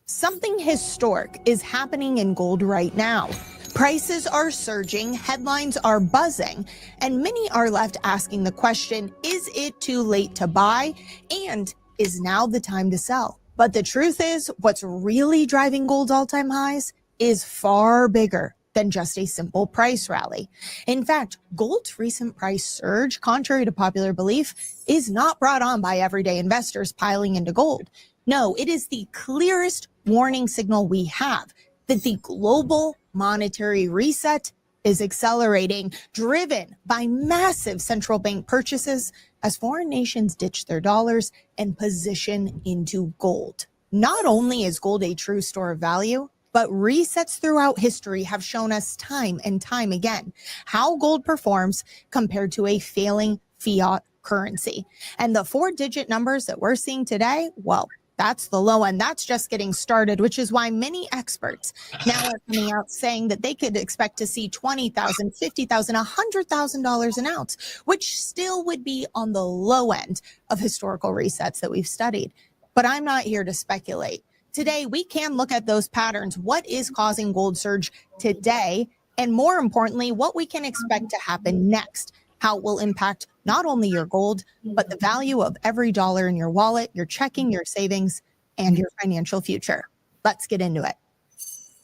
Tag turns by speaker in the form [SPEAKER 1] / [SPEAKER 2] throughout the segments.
[SPEAKER 1] Something historic is happening in gold right now. Prices are surging, headlines are buzzing, and many are left asking the question, is it too late to buy? And is now the time to sell? But the truth is, what's really driving gold's all-time highs is far bigger than just a simple price rally. In fact, gold's recent price surge, contrary to popular belief, is not brought on by everyday investors piling into gold. No, it is the clearest warning signal we have that the global monetary reset is accelerating, driven by massive central bank purchases as foreign nations ditch their dollars and position into gold. Not only is gold a true store of value, but resets throughout history have shown us time and time again how gold performs compared to a failing fiat currency. And the 4-digit numbers that we're seeing today, well, that's the low end. That's just getting started, which is why many experts now are coming out saying that they could expect to see $20,000, $50,000, $100,000 an ounce, which still would be on the low end of historical resets that we've studied. But I'm not here to speculate. Today, we can look at those patterns. What is causing gold surge today? And more importantly, what we can expect to happen next. How it will impact not only your gold, but the value of every dollar in your wallet, your checking, your savings, and your financial future. Let's get into it.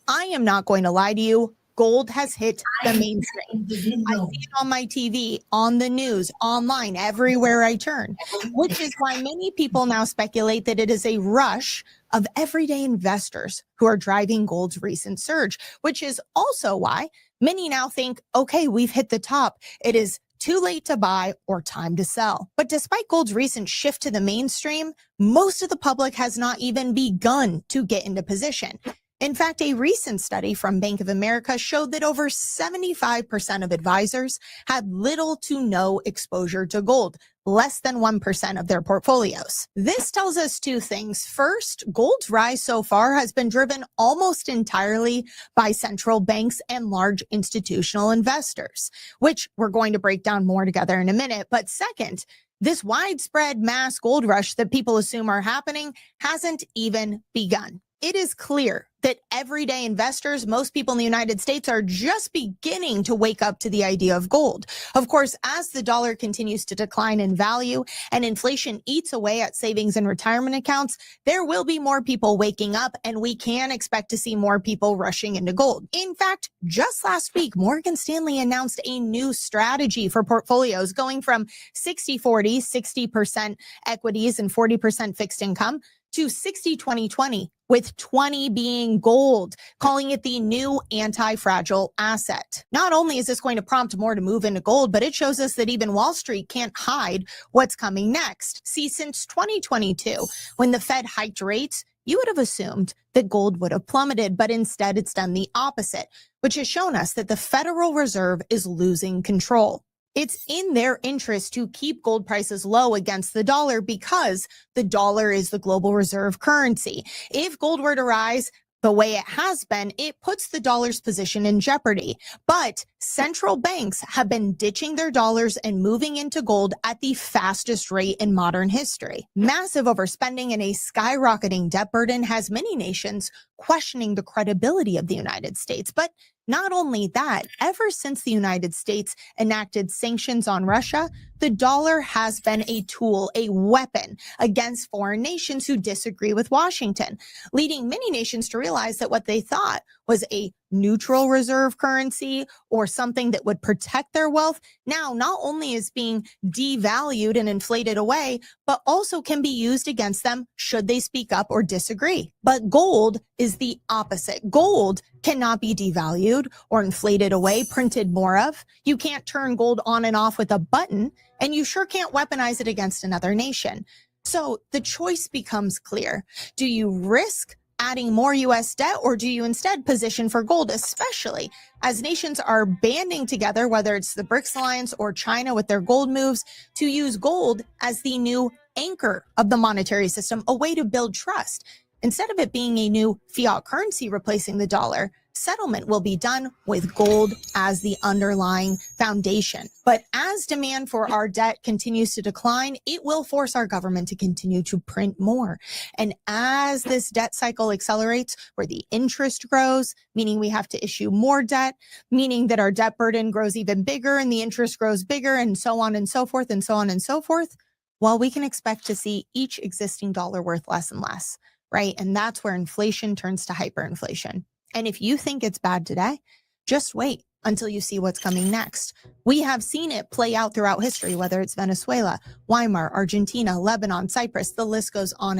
[SPEAKER 1] I am not going to lie to you. Gold has hit the mainstream. I see it on my TV, on the news, online, everywhere I turn, which is why many people now speculate that it is a rush of everyday investors who are driving gold's recent surge, which is also why many now think, okay, we've hit the top. It is too late to buy or time to sell. But despite gold's recent shift to the mainstream, most of the public has not even begun to get into position. In fact, a recent study from Bank of America showed that over 75% of advisors had little to no exposure to gold, less than 1% of their portfolios. This tells us two things. First, gold's rise so far has been driven almost entirely by central banks and large institutional investors, which we're going to break down more together in a minute. But second, this widespread mass gold rush that people assume are happening hasn't even begun. It is clear that everyday investors, most people in the United States, are just beginning to wake up to the idea of gold. Of course, as the dollar continues to decline in value and inflation eats away at savings and retirement accounts, there will be more people waking up, and we can expect to see more people rushing into gold. In fact, just last week, Morgan Stanley announced a new strategy for portfolios going from 60-40, 60% equities and 40% fixed income, to 60-20-20, with 20 being gold, calling it the new anti-fragile asset. Not only is this going to prompt more to move into gold, but it shows us that even Wall Street can't hide what's coming next. See, since 2022, when the Fed hiked rates, you would have assumed that gold would have plummeted, but instead it's done the opposite, which has shown us that the Federal Reserve is losing control. It's in their interest to keep gold prices low against the dollar because the dollar is the global reserve currency. If gold were to rise the way it has been, it puts the dollar's position in jeopardy. But central banks have been ditching their dollars and moving into gold at the fastest rate in modern history. Massive overspending and a skyrocketing debt burden has many nations questioning the credibility of the United States. But not only that, ever since the United States enacted sanctions on Russia, the dollar has been a tool, a weapon against foreign nations who disagree with Washington, leading many nations to realize that what they thought was a neutral reserve currency or something that would protect their wealth now not only is being devalued and inflated away, but also can be used against them should they speak up or disagree. But gold is the opposite. Gold cannot be devalued or inflated away, printed more of. You can't turn gold on and off with a button, and you sure can't weaponize it against another nation. So the choice becomes clear. Do you risk adding more U.S. debt, or do you instead position for gold, especially as nations are banding together, whether it's the BRICS alliance or China with their gold moves, to use gold as the new anchor of the monetary system, a way to build trust? Instead of it being a new fiat currency replacing the dollar, settlement will be done with gold as the underlying foundation. But as demand for our debt continues to decline, it will force our government to continue to print more. And as this debt cycle accelerates, where the interest grows, meaning we have to issue more debt, meaning that our debt burden grows even bigger and the interest grows bigger, and so on and so forth and so on and so forth, well, we can expect to see each existing dollar worth less and less. Right? And that's where inflation turns to hyperinflation. And if you think it's bad today, just wait until you see what's coming next. We have seen it play out throughout history, whether it's Venezuela, Weimar, Argentina, Lebanon, Cyprus, the list goes on.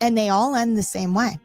[SPEAKER 1] And they all end the same way.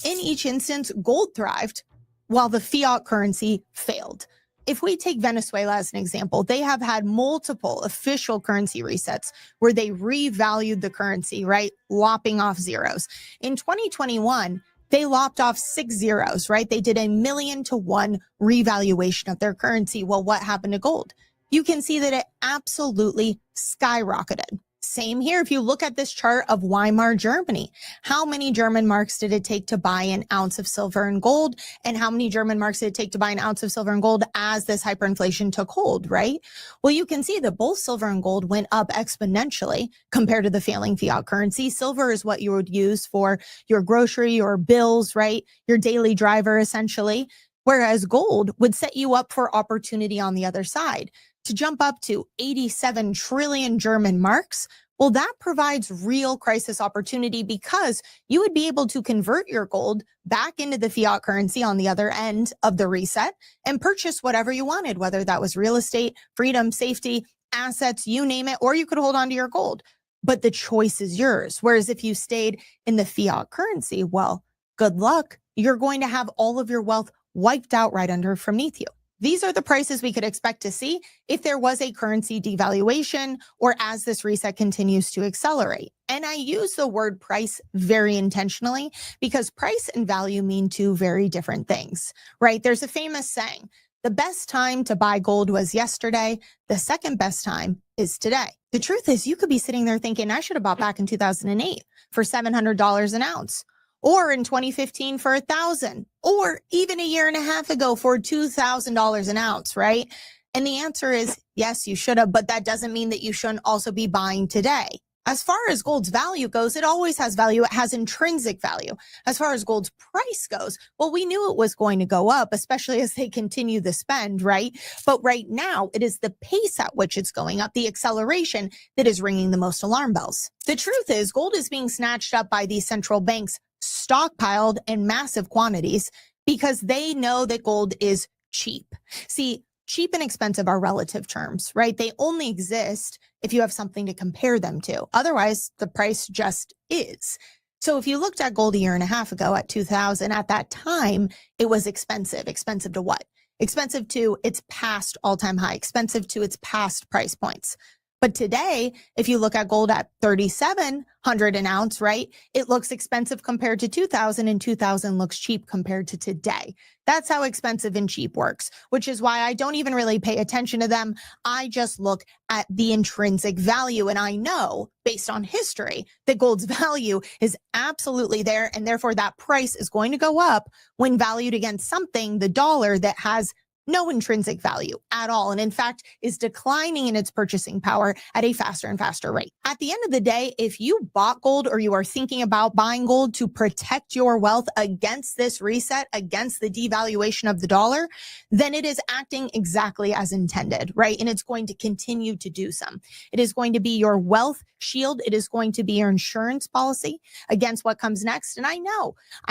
[SPEAKER 1] In each instance, gold thrived while the fiat currency failed. If we take Venezuela as an example, they have had multiple official currency resets where they revalued the currency, right? Lopping off zeros. In 2021, they lopped off 6 zeros, right? They did 1,000,000 to 1 revaluation of their currency. Well, what happened to gold? You can see that it absolutely skyrocketed. Same here. If you look at this chart of Weimar, Germany, how many German marks did it take to buy an ounce of silver and gold? And how many German marks did it take to buy an ounce of silver and gold as this hyperinflation took hold, right? Well, you can see that both silver and gold went up exponentially compared to the failing fiat currency. Silver is what you would use for your grocery, your bills, right? Your daily driver, essentially. Whereas gold would set you up for opportunity on the other side. To jump up to 87 trillion German marks, well, that provides real crisis opportunity because you would be able to convert your gold back into the fiat currency on the other end of the reset and purchase whatever you wanted, whether that was real estate, freedom, safety, assets, you name it, or you could hold on to your gold. But the choice is yours. Whereas if you stayed in the fiat currency, well, good luck. You're going to have all of your wealth wiped out right underneath you. These are the prices we could expect to see if there was a currency devaluation or as this reset continues to accelerate. And I use the word price very intentionally because price and value mean two very different things, right? There's a famous saying, the best time to buy gold was yesterday. The second best time is today. The truth is you could be sitting there thinking, I should have bought back in 2008 for $700 an ounce. Or in 2015 for $1,000, or even a year and a half ago for $2,000 an ounce, right? And the answer is yes, you should have, but that doesn't mean that you shouldn't also be buying today. As far as gold's value goes, it always has value. It has intrinsic value. As far as gold's price goes, well, we knew it was going to go up, especially as they continue the spend, right? But right now, it is the pace at which it's going up, the acceleration that is ringing the most alarm bells. The truth is, gold is being snatched up by these central banks, stockpiled in massive quantities because they know that gold is cheap. See, cheap and expensive are relative terms, right? They only exist if you have something to compare them to. Otherwise, the price just is. So if you looked at gold a year and a half ago at 2000, at that time, it was expensive. Expensive to what? Expensive to its past all-time high, expensive to its past price points. But today, if you look at gold at 3,700 an ounce, right, it looks expensive compared to 2000 and 2000 looks cheap compared to today. That's how expensive and cheap works, which is why I don't even really pay attention to them. I just look at the intrinsic value. And I know based on history that gold's value is absolutely there. And therefore that price is going to go up when valued against something, the dollar, that has no intrinsic value at all. And in fact, is declining in its purchasing power at a faster and faster rate. At the end of the day, if you bought gold or you are thinking about buying gold to protect your wealth against this reset, against the devaluation of the dollar, then it is acting exactly as intended, right? And it's going to continue to do so. It is going to be your wealth shield. It is going to be your insurance policy against what comes next. And I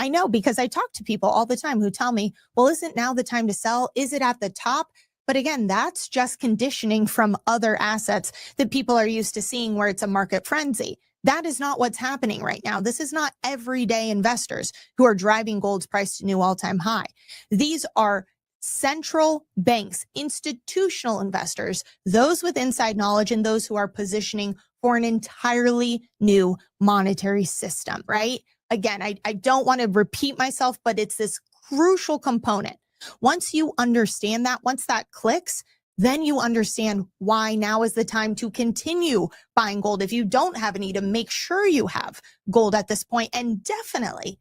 [SPEAKER 1] know because I talk to people all the time who tell me, well, isn't now the time to sell? Is it at the top? But again, that's just conditioning from other assets that people are used to seeing where it's a market frenzy. That is not what's happening right now. This is not everyday investors who are driving gold's price to new all-time high. These are central banks, institutional investors, those with inside knowledge and those who are positioning for an entirely new monetary system, right? Again, I don't want to repeat myself, but it's this crucial component. Once you understand that, once that clicks, then you understand why now is the time to continue buying gold. If you don't have any, to make sure you have gold at this point, and definitely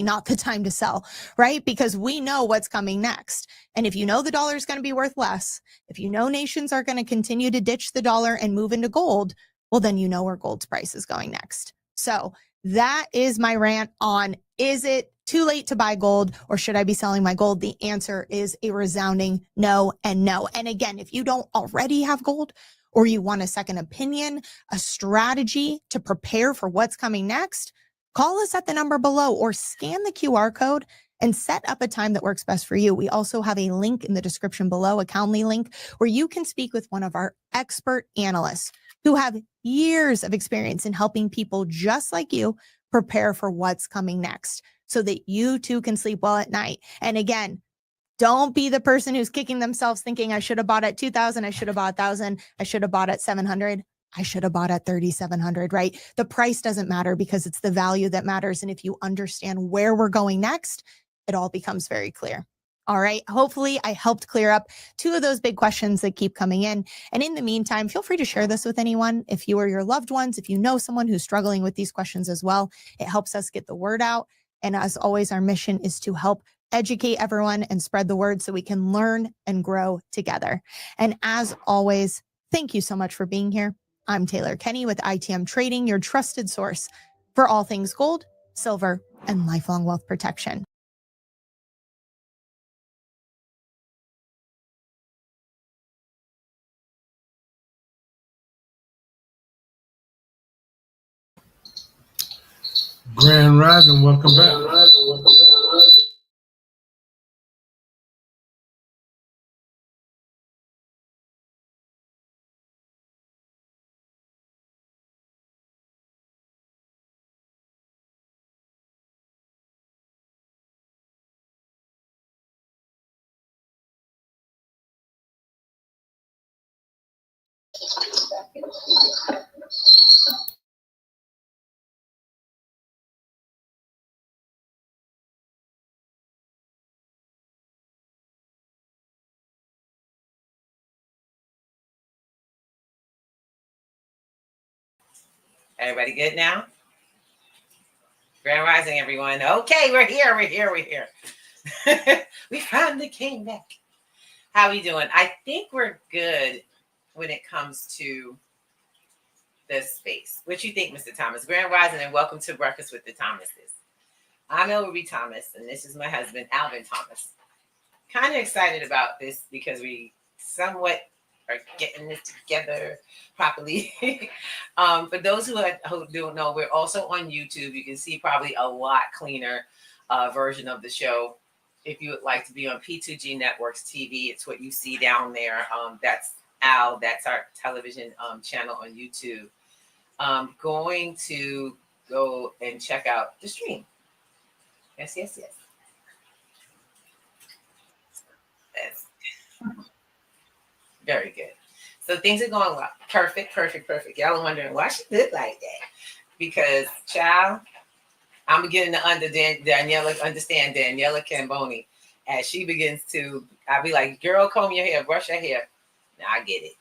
[SPEAKER 1] not the time to sell, right? Because we know what's coming next. And if you know the dollar is going to be worth less, if you know nations are going to continue to ditch the dollar and move into gold, well, then you know where gold's price is going next. So that is my rant on, is it too late to buy gold, or should I be selling my gold? The answer is a resounding no and no. And again, if you don't already have gold, or you want a second opinion, a strategy to prepare for what's coming next, call us at the number below or scan the QR code and set up a time that works best for you. We also have a link in the description below, a Calendly link, where you can speak with one of our expert analysts who have years of experience in helping people just like you prepare for what's coming next, so that you too can sleep well at night. And again, don't be the person who's kicking themselves thinking, I should have bought at 2,000, I should have bought 1,000, I should have bought at 700. I should have bought at 3,700, right? The price doesn't matter, because it's the value that matters. And if you understand where we're going next, it all becomes very clear. All right. Hopefully I helped clear up two of those big questions that keep coming in. And in the meantime, feel free to share this with anyone. If you or your loved ones, if you know someone who's struggling with these questions as well, it helps us get the word out. And as always, our mission is to help educate everyone and spread the word so we can learn and grow together. And as always, thank you so much for being here. I'm Taylor Kenny with ITM Trading, your trusted source for all things gold, silver, and lifelong wealth protection.
[SPEAKER 2] Grand Rising, welcome back.
[SPEAKER 3] Everybody good now? Grand Rising, everyone. Okay, we're here. We finally came back. How we doing? I think we're good when it comes to this space. What you think, Mr. Thomas? Grand Rising, and welcome to Breakfast with the Thomases. I'm Ellery Thomas, and this is my husband, Alvin Thomas. Kind of excited about this because we somewhat are getting this together properly. For those who don't know, we're also on YouTube. You can see probably a lot cleaner version of the show. If you would like to be on P2G Networks TV, it's what you see down there. That's Al. That's our television channel on YouTube. Going to go and check out the stream. Yes. That's very good. So things are going well. Perfect. Y'all are wondering why she look like that. Because, child, I'm beginning to understand Daniela Camboni as she begins to, I'll be like, girl, comb your hair, brush your hair. Now I get it.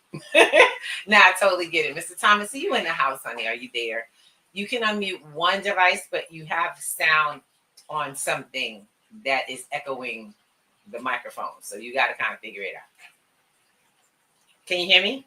[SPEAKER 3] Now I totally get it. Mr. Thomas, see you in the house, honey. Are you there? You can unmute one device, but you have sound on something that is echoing the microphone. So you got to kind of figure it out. Can you hear me?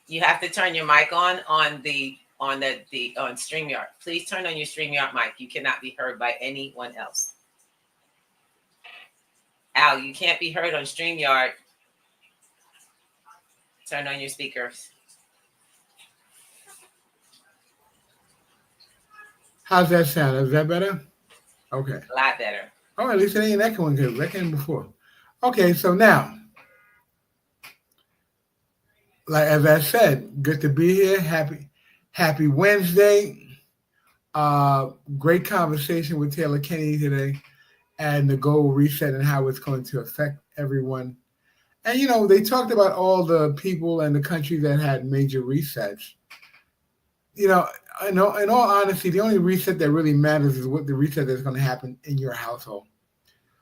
[SPEAKER 3] You have to turn your mic on StreamYard. Please turn on your StreamYard mic. You cannot be heard by anyone else. Al, you can't be heard on StreamYard. Turn on your speakers.
[SPEAKER 2] How's that sound? Is that better? Okay.
[SPEAKER 3] A lot better.
[SPEAKER 2] Oh, at least it ain't echoing good. It echoing before. Okay, so now, like as I said, good to be here. Happy Wednesday. Great conversation with Taylor Kenny today, and the goal reset and how it's going to affect everyone. And, they talked about all the people and the countries that had major resets. In all honesty, the only reset that really matters is what the reset that's going to happen in your household,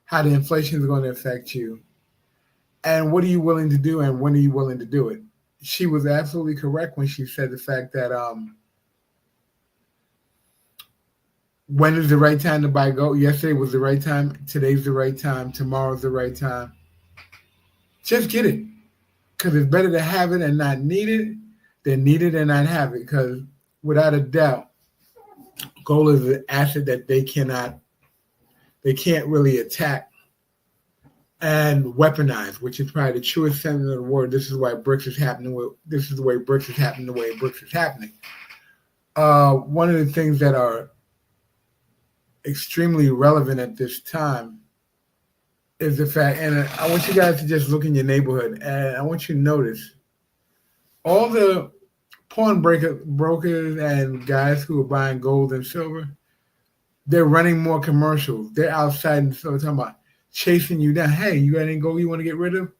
[SPEAKER 2] how the inflation is going to affect you, and what are you willing to do and when are you willing to do it. She was absolutely correct when she said the fact that when is the right time to buy gold? Yesterday was the right time. Today's the right time. Tomorrow's the right time. Just get it. Because it's better to have it and not need it than need it and not have it. Because without a doubt, gold is an asset that they can't really attack and weaponize, which is probably the truest sense of the word. This is why BRICS is happening. This is the way BRICS is happening, the way BRICS is happening. One of the things that are extremely relevant at this time is the fact, and I want you guys to just look in your neighborhood, and I want you to notice all the brokers and guys who are buying gold and silver, they're running more commercials. They're outside and so talking about chasing you down. Hey, you got any gold you want to get rid of?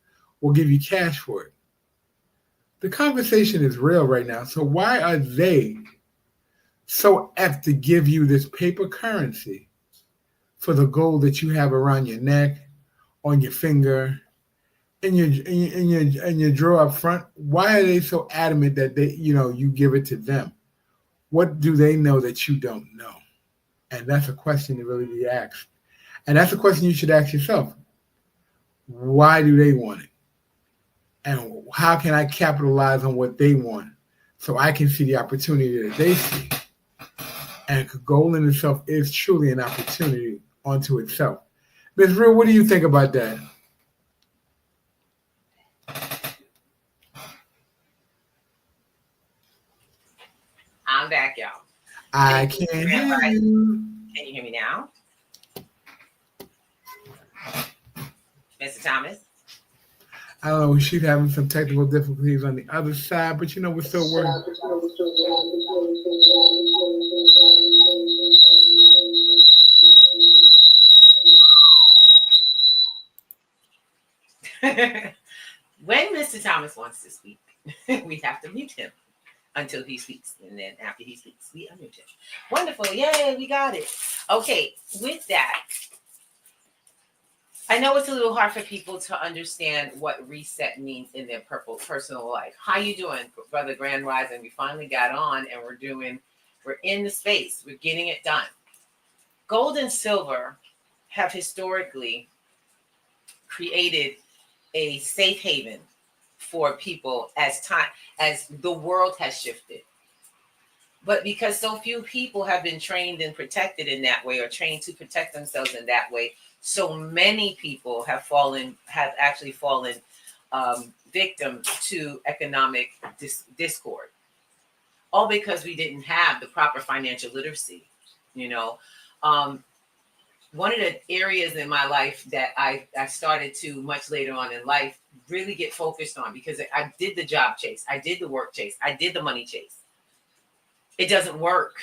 [SPEAKER 2] We'll give you cash for it. The conversation is real right now. So why are they so apt to give you this paper currency for the gold that you have around your neck, on your finger, in your drawer up front? Why are they so adamant that you give it to them? What do they know that you don't know? And that's a question to really be asked. And that's a question you should ask yourself. Why do they want it? And how can I capitalize on what they want so I can see the opportunity that they see? And gold in itself is truly an opportunity onto itself. Ms. Real, what do you think about that?
[SPEAKER 3] I'm back, y'all.
[SPEAKER 2] I can't hear you.
[SPEAKER 3] Can you hear me now? Mr. Thomas?
[SPEAKER 2] I don't know. She's having some technical difficulties on the other side, but we're still working.
[SPEAKER 3] When Mr. Thomas wants to speak, we have to mute him until he speaks. And then after he speaks, we unmute him. Wonderful. Yay, we got it. Okay, with that, I know it's a little hard for people to understand what reset means in their personal life. How you doing, Brother Grand Rising? We finally got on and we're in the space. We're getting it done. Gold and silver have historically created a safe haven for people as the world has shifted. But because so few people have been trained and protected in that way, or trained to protect themselves in that way, so many people have actually fallen victim to economic discord. All because we didn't have the proper financial literacy. One of the areas in my life that I started to much later on in life really get focused on, because I did the job chase, I did the work chase, I did the money chase. It doesn't work.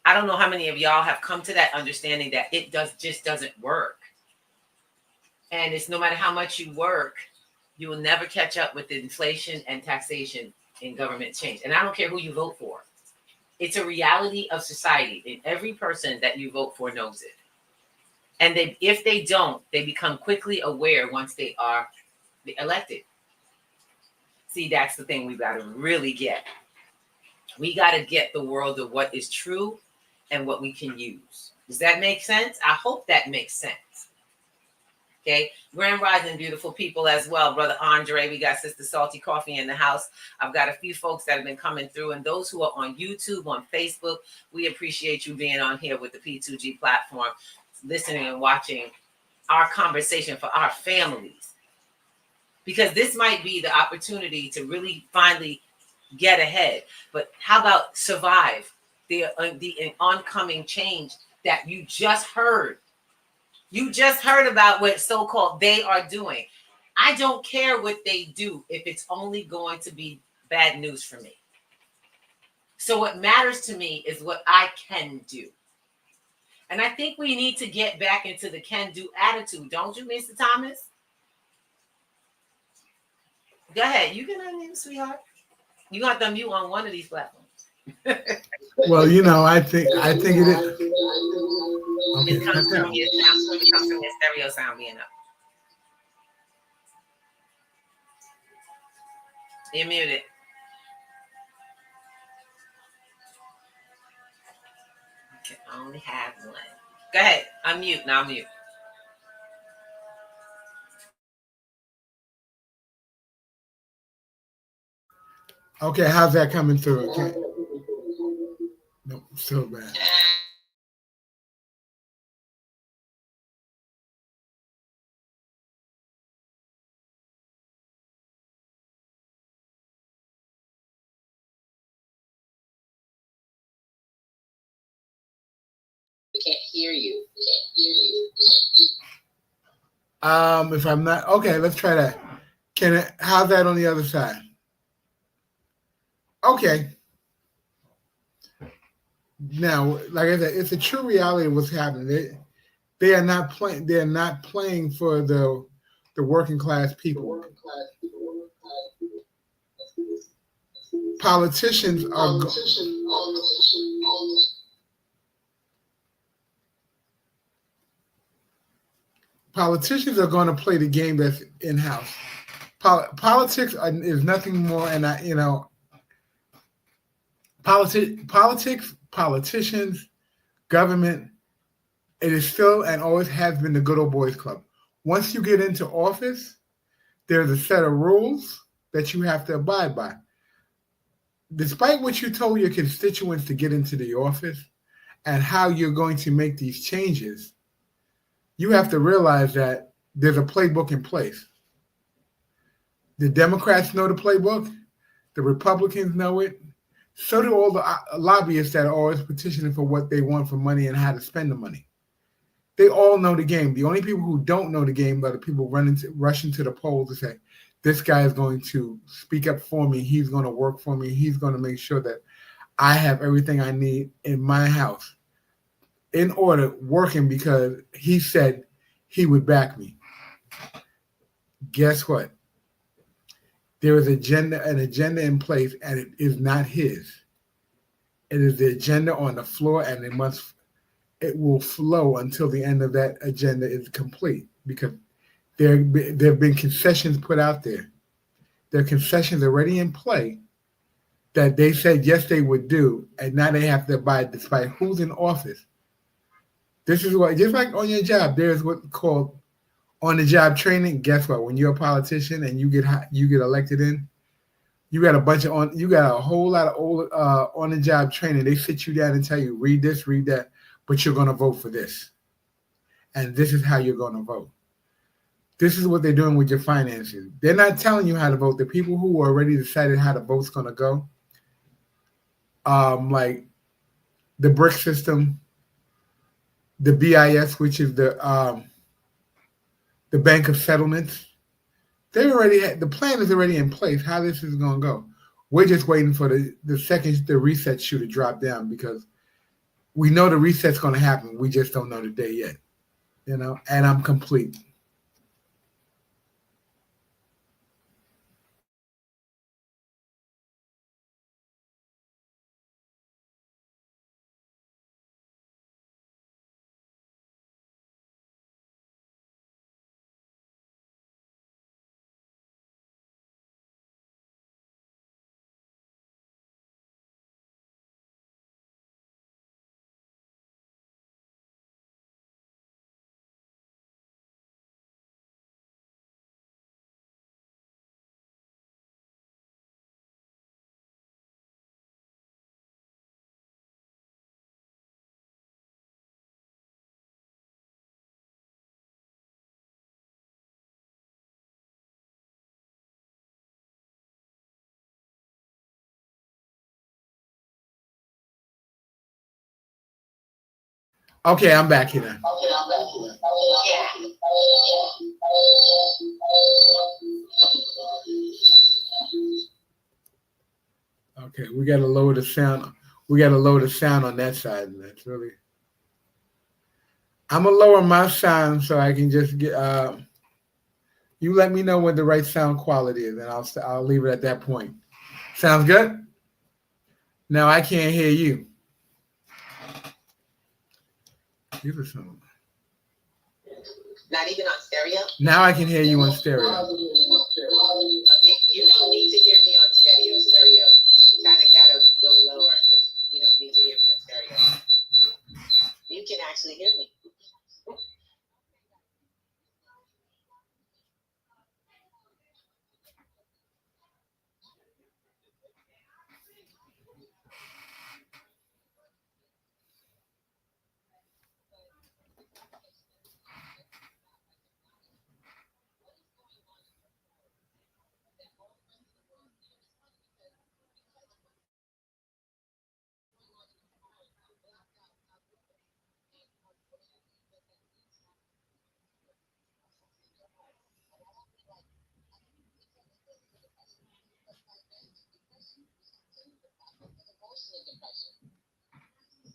[SPEAKER 3] I don't know how many of y'all have come to that understanding that it just doesn't work. And it's no matter how much you work, you will never catch up with the inflation and taxation and government change. And I don't care who you vote for. It's a reality of society, and every person that you vote for knows it. And if they don't, they become quickly aware once they are elected. See, that's the thing we got to really get. We got to get the world of what is true and what we can use. Does that make sense? I hope that makes sense. Okay. Grand Rising, beautiful people as well. Brother Andre, we got Sister Salty Coffee in the house. I've got a few folks that have been coming through, and those who are on YouTube, on Facebook, we appreciate you being on here with the P2G platform, listening and watching our conversation for our families. Because this might be the opportunity to really finally get ahead. But how about survive the oncoming change that you just heard? You just heard about what so-called they are doing. I don't care what they do if it's only going to be bad news for me. So what matters to me is what I can do. And I think we need to get back into the can-do attitude, don't you, Mr. Thomas? Go ahead. You can unmute, sweetheart. You got to unmute on one of these platforms.
[SPEAKER 2] Well, you know, I think it is. Okay,
[SPEAKER 3] It comes from your sound. It comes from your stereo sound being up. You're muted. You can only have one. Go ahead. Unmute. Now mute.
[SPEAKER 2] Okay, how's that coming through? Okay. No, so bad.
[SPEAKER 3] We can't hear you.
[SPEAKER 2] If I'm not okay, let's try that. How's that on the other side? Okay. Now, like I said, it's a true reality of what's happening. They are not playing. They are not playing for the working class people. Politicians are. Politicians are going to play the game that's in house. Politics is nothing more, and politics, politicians, government. It is still and always has been the good old boys club. Once you get into office, there's a set of rules that you have to abide by. Despite what you told your constituents to get into the office and how you're going to make these changes, you have to realize that there's a playbook in place. The Democrats know the playbook. The Republicans know it. So do all the lobbyists that are always petitioning for what they want for money and how to spend the money. They all know the game. The only people who don't know the game are the people rushing to the polls to say, this guy is going to speak up for me. He's going to work for me. He's going to make sure that I have everything I need in my house in order, working because he said he would back me. Guess what? There is an agenda in place, and it is not his. It is the agenda on the floor, and it will flow until the end of that agenda is complete, because there have been concessions put out there. There are concessions already in play that they said yes they would do, and now they have to abide despite who's in office. This is what, just like on your job, there's what's called on-the-job training. Guess what? When you're a politician and you get elected in, you got a whole lot of old on-the-job training. They sit you down and tell you, read this, read that, but you're going to vote for this, and this is how you're going to vote. This is what they're doing with your finances. They're not telling you how to vote. The people who already decided how the vote's going to go, like the BRIC system, the BIS, which is the Bank of Settlements, the plan is already in place. How this is going to go, we're just waiting for the reset shoe to drop down, because we know the reset's going to happen. We just don't know the day yet, And I'm complete. Okay, I'm back here now. Okay, we got to lower the sound. We got to lower the sound on that side. And that's really. I'm gonna lower my sound so I can just get. You let me know what the right sound quality is, and I'll leave it at that point. Sounds good? Now I can't hear you. Give us some.
[SPEAKER 3] Not even on stereo?
[SPEAKER 2] Now I can hear you on stereo.
[SPEAKER 3] Okay, you don't need to hear me on stereo. Kind of gotta go lower because you don't need to hear me on stereo. You can actually hear me.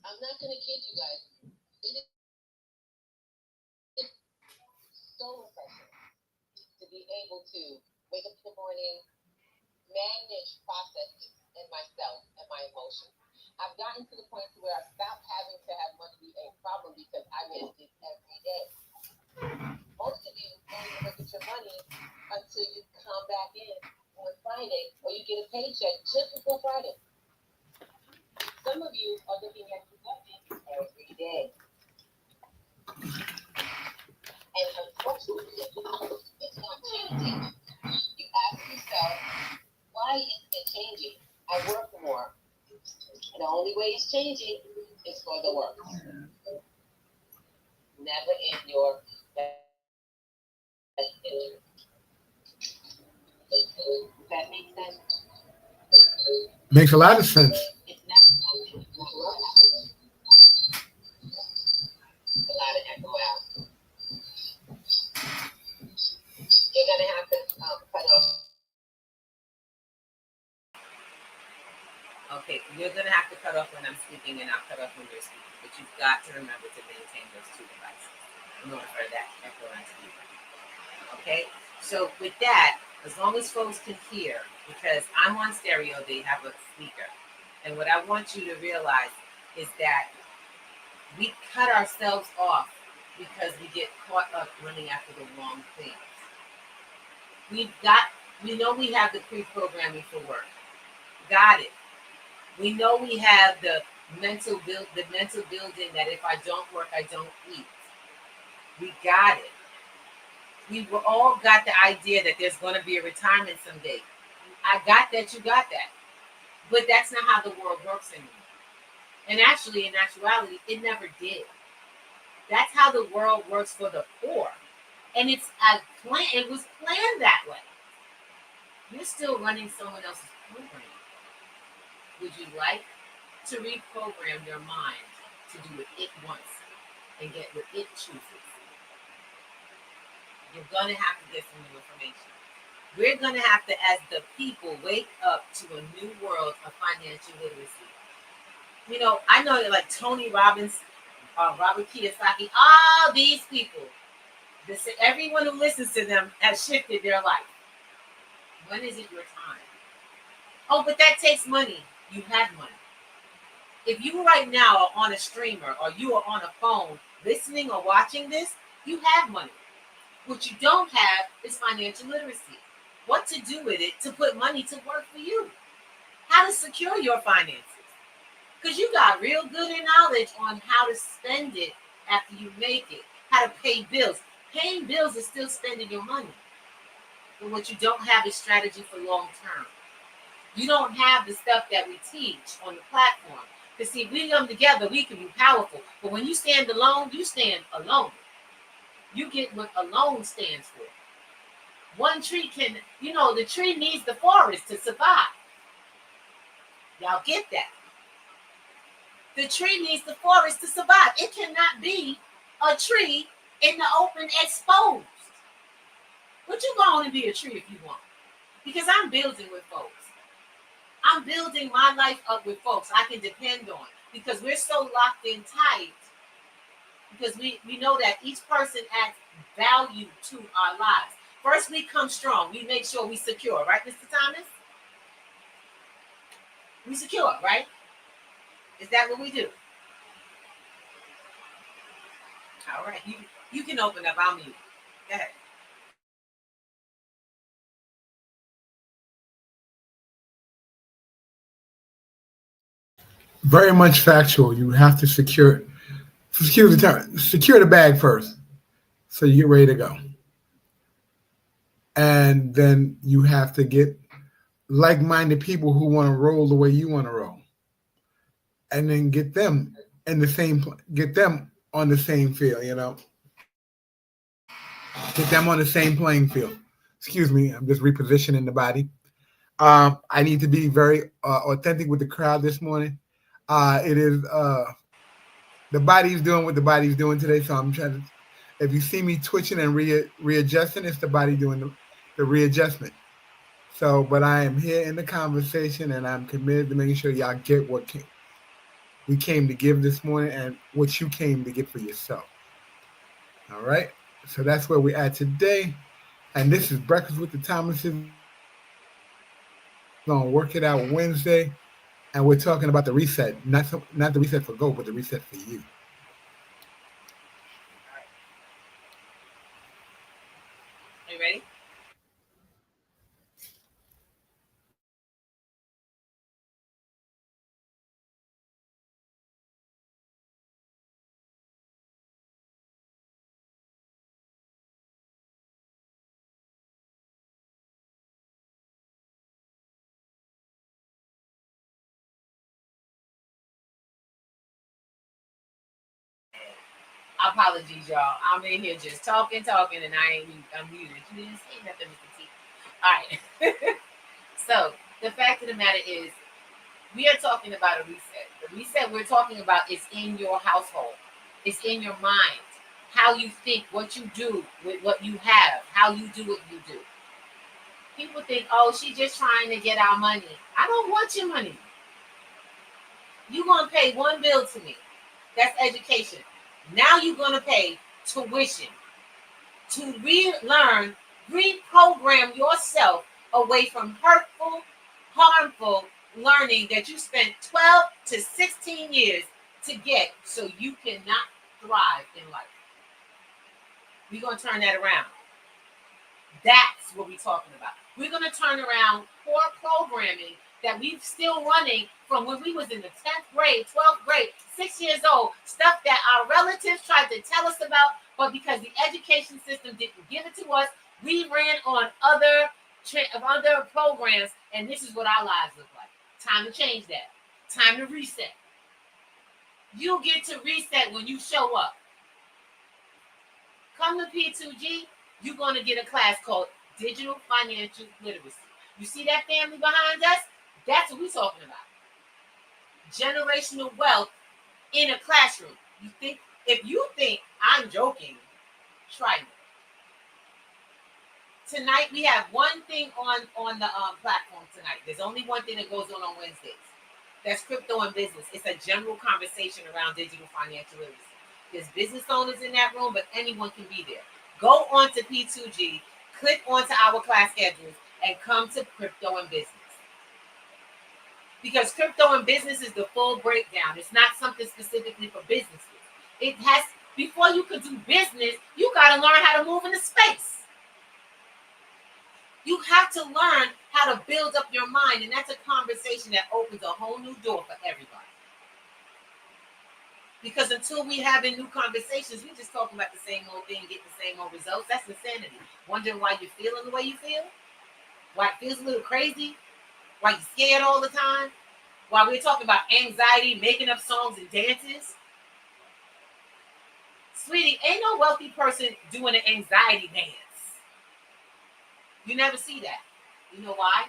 [SPEAKER 3] I'm not gonna kid you guys. It is so refreshing to be able to wake up in the morning, manage processes in myself and my emotions. I've gotten to the point where I've stopped having to have money be a problem because I manage it every day. Most of you don't even look at your money until you come back in on Friday or you get a paycheck just before Friday. Some of you are looking at your budget every day. And unfortunately, it's not changing. You ask yourself, why isn't it changing? I work more. And the only way it's changing is for the work. Never in your best interest. Does that make sense?
[SPEAKER 2] Makes a lot of sense.
[SPEAKER 3] It's not something you want to happen. A lot of echo out. You're going to have to cut off. Okay, you're going to have to cut off when I'm speaking and I'll cut off when you're speaking. But you've got to remember to maintain those two devices in order for that echo and speak. Okay, so with that, as long as folks can hear, because I'm on stereo, they have a speaker. And what I want you to realize is that we cut ourselves off because we get caught up running after the wrong things. We know we have the pre-programming for work. Got it. We know we have the mental building that if I don't work, I don't eat. We got it. We all got the idea that there's going to be a retirement someday. I got that, you got that. But that's not how the world works anymore. And actually, in actuality, it never did. That's how the world works for the poor. And it was planned that way. You're still running someone else's program. Would you like to reprogram your mind to do what it wants and get what it chooses? You're going to have to get some new information. We're going to have to, as the people, wake up to a new world of financial literacy. You know, I know that like Tony Robbins, Robert Kiyosaki, all these people, everyone who listens to them has shifted their life. When is it your time? Oh, but that takes money. You have money. If you right now are on a streamer or you are on a phone listening or watching this, you have money. What you don't have is financial literacy. What to do with it to put money to work for you. How to secure your finances. Because you got real good knowledge on how to spend it after you make it. How to pay bills. Paying bills is still spending your money. But what you don't have is strategy for long term. You don't have the stuff that we teach on the platform. Because see, we come together, we can be powerful. But when you stand alone, you stand alone. You get what alone stands for. One tree can, the tree needs the forest to survive. Y'all get that? The tree needs the forest to survive. It cannot be a tree in the open exposed. But you go on and be a tree if you want. Because I'm building with folks. I'm building my life up with folks I can depend on. Because we're so locked in tight. Because we know that each person adds value to our lives. First, we come strong. We make sure we secure, right, Mr. Thomas? We secure, right? Is that what we do? All right. You can open up. I'll mute. Go ahead.
[SPEAKER 2] Very much factual. You have to secure the bag first, so you get ready to go, and then you have to get like-minded people who want to roll the way you want to roll, and then get them on the same field. Get them on the same playing field. Excuse me, I'm just repositioning the body. I need to be very authentic with the crowd this morning. It is the body's doing what the body's doing today, so I'm trying to. If you see me twitching and readjusting, it's the body doing the readjustment. So, but I am here in the conversation, and I'm committed to making sure y'all get what we came to give this morning and what you came to get for yourself. All right? So that's where we're at today. And this is Breakfast with the Thomases on Work It Out Wednesday. And we're talking about the reset, not the reset for gold, but the reset for you.
[SPEAKER 3] Are you ready? Apologies, y'all. I'm in here just talking, and I'm muted. You didn't say nothing, Mr. T. All right. So the fact of the matter is, we are talking about a reset. The reset we're talking about is in your household. It's in your mind. How you think, what you do with what you have, how you do what you do. People think, oh, she's just trying to get our money. I don't want your money. You're going to pay one bill to me. That's education. Now you're going to pay tuition to relearn, reprogram yourself away from hurtful, harmful learning that you spent 12 to 16 years to get, so you cannot thrive in life. We're going to turn that around. That's what we're talking about. We're going to turn around poor programming that we're still running from when we was in the 10th grade, 12th grade, 6 years old, stuff that our relatives tried to tell us about, but because the education system didn't give it to us, we ran on other programs, and this is what our lives look like. Time to change that. Time to reset. You get to reset when you show up. Come to P2G, you're going to get a class called Digital Financial Literacy. You see that family behind us? That's what we're talking about. Generational wealth in a classroom. If you think I'm joking, try me. Tonight we have one thing on the platform tonight. There's only one thing that goes on Wednesdays. That's crypto and business. It's a general conversation around digital financial literacy. There's business owners in that room, but anyone can be there. Go on to P2G, click onto our class schedules, and come to crypto and business. Because crypto and business is the full breakdown. It's not something specifically for businesses. It has, before you could do business, you got to learn how to move into space. You have to learn how to build up your mind, and that's a conversation that opens a whole new door for everybody. Because until we having new conversations, we just talking about the same old thing, getting the same old results. That's insanity. Wondering why you're feeling the way you feel? Why it feels a little crazy? Why you're scared all the time? Why we're talking about anxiety, making up songs and dances? Sweetie, ain't no wealthy person doing an anxiety dance. You never see that. You know why?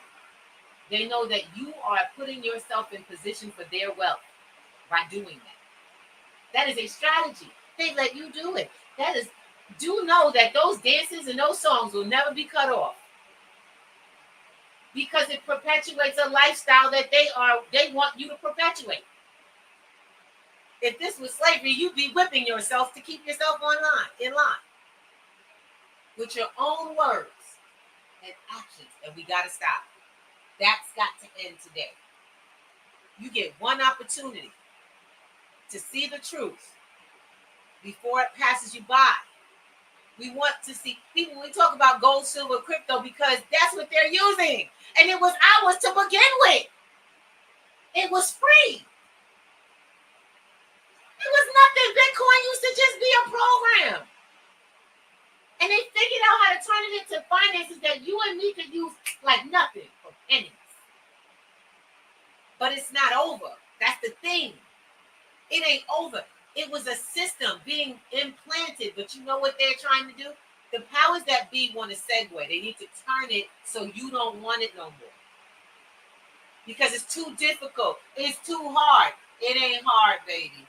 [SPEAKER 3] They know that you are putting yourself in position for their wealth by doing that. That is a strategy. They let you do it. Do know that those dances and those songs will never be cut off. Because it perpetuates a lifestyle that they want you to perpetuate. If this was slavery, you'd be whipping yourself to keep yourself in line. With your own words. and actions, and we got to stop. That's got to end today. You get one opportunity to see the truth before it passes you by. We want to see people, we talk about gold, silver, crypto, because that's what they're using. And it was ours to begin with. It was free. It was nothing. Bitcoin used to just be a program. And they figured out how to turn it into finances that you and me could use like nothing for pennies. But it's not over. That's the thing. It ain't over. It was a system being implanted. But you know what they're trying to do? The powers that be want to segue. They need to turn it so you don't want it no more. Because it's too difficult. It's too hard. It ain't hard, baby.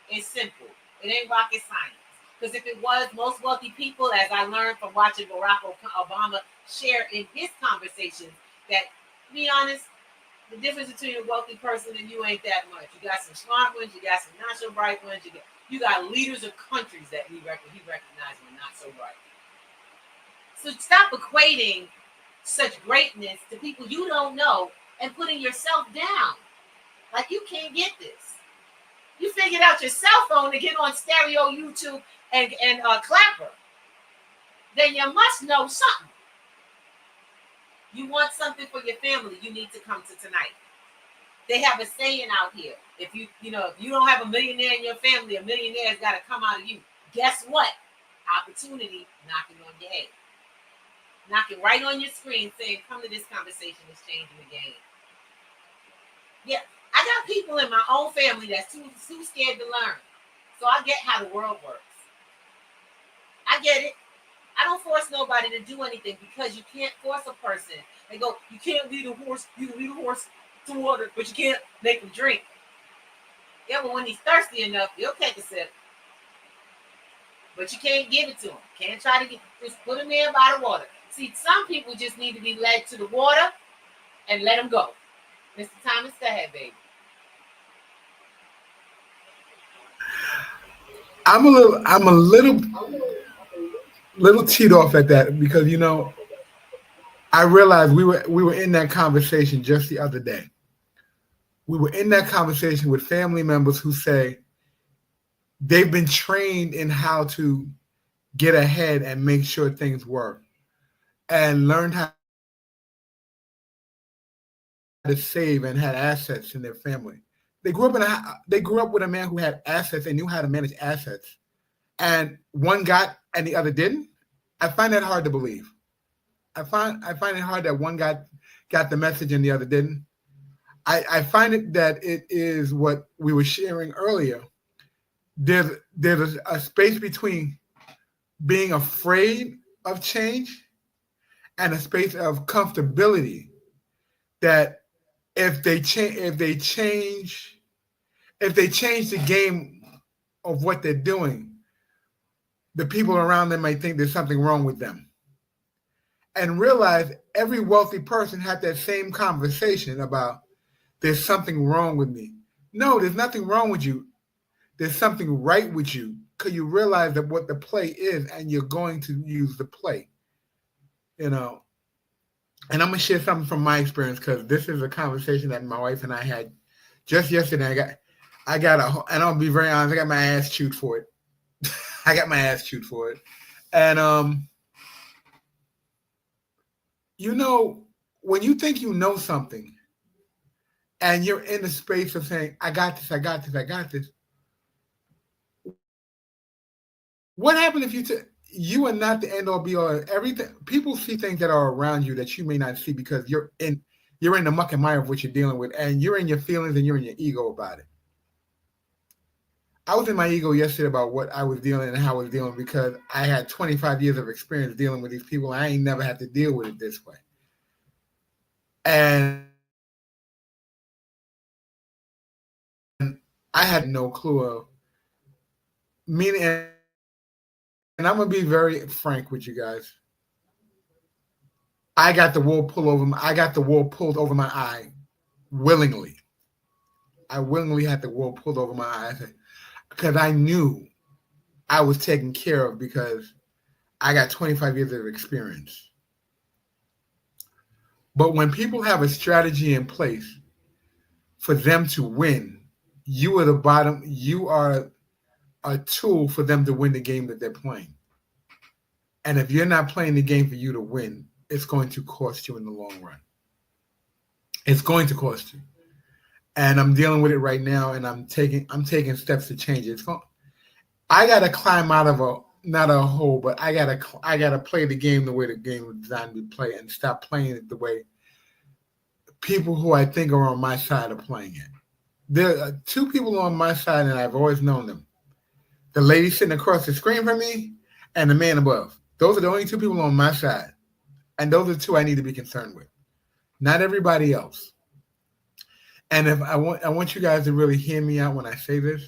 [SPEAKER 3] It's simple. It ain't rocket science. Because if it was, most wealthy people, as I learned from watching Barack Obama share in his conversations, that, to be honest, the difference between a wealthy person and you ain't that much. You got some smart ones, you got some not so bright ones, you got leaders of countries that he recognized were not so bright. So stop equating such greatness to people you don't know and putting yourself down. Like you can't get this. You figured out your cell phone to get on stereo, YouTube, and Clapper. Then you must know something. You want something for your family, you need to come to tonight. They have a saying out here. If you don't have a millionaire in your family, a millionaire's got to come out of you. Guess what? Opportunity knocking on your head. Knocking right on your screen saying, come to this conversation, it's changing the game. Yeah, I got people in my own family that's too scared to learn. So I get how the world works. I get it. I don't force nobody to do anything because you can't force a person. They go, you can't lead a horse. You can lead a horse to water, but you can't make him drink. Yeah, but when he's thirsty enough, he'll take a sip. But you can't give it to him. Can't try to just put him there by the water. See, some people just need to be led to the water and let them go. Mr. Thomas, go ahead, baby.
[SPEAKER 2] I'm a little teed off at that because I realized we were in that conversation just the other day. We were in that conversation with family members who say they've been trained in how to get ahead and make sure things work and learned how to save and had assets in their family. They grew up with a man who had assets and knew how to manage assets, and one got and the other didn't. I find that hard to believe. I find it hard that one got the message and the other didn't. I find it that it is what we were sharing earlier. There's a space between being afraid of change and a space of comfortability that if they change the game of what they're doing, the people around them might think there's something wrong with them. And realize every wealthy person had that same conversation about there's something wrong with me. No, there's nothing wrong with you. There's something right with you because you realize that what the play is and you're going to use the play. And I'm going to share something from my experience because this is a conversation that my wife and I had just yesterday. And I'll be very honest, I got my ass chewed for it. And, when you think you know something and you're in the space of saying, I got this. What happened if you are not the end all be all? Everything people see things that are around you that you may not see because you're in the muck and mire of what you're dealing with, and you're in your feelings and you're in your ego about it. I was in my ego yesterday about what I was dealing and how I was dealing because I had 25 years of experience dealing with these people. And I ain't never had to deal with it this way. And I had no clue of meaning. And I'm going to be very frank with you guys. I got the wool pulled over my eye willingly. I willingly had the wool pulled over my eye because I knew I was taken care of because I got 25 years of experience. But when people have a strategy in place for them to win, you are the bottom. You are a tool for them to win the game that they're playing. And if you're not playing the game for you to win, it's going to cost you in the long run. It's going to cost you. And I'm dealing with it right now, and I'm taking steps to change it. I gotta climb out of not a hole, but I gotta play the game the way the game was designed to be played, and stop playing it the way people who I think are on my side are playing it. There are two people on my side, and I've always known them: the lady sitting across the screen from me, and the man above. Those are the only two people on my side, and those are the two I need to be concerned with. Not everybody else. And if I want you guys to really hear me out when I say this.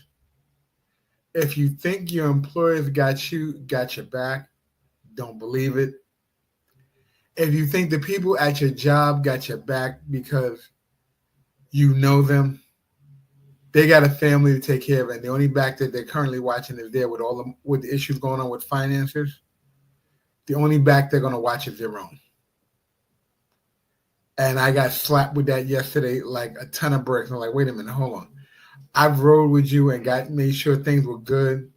[SPEAKER 2] If you think your employers got your back, don't believe it. If you think the people at your job got your back because you know them, they got a family to take care of, and the only back that they're currently watching is there with the issues going on with finances. The only back they're going to watch is their own. And I got slapped with that yesterday like a ton of bricks. I'm like, wait a minute, hold on. I've rode with you and made sure things were good.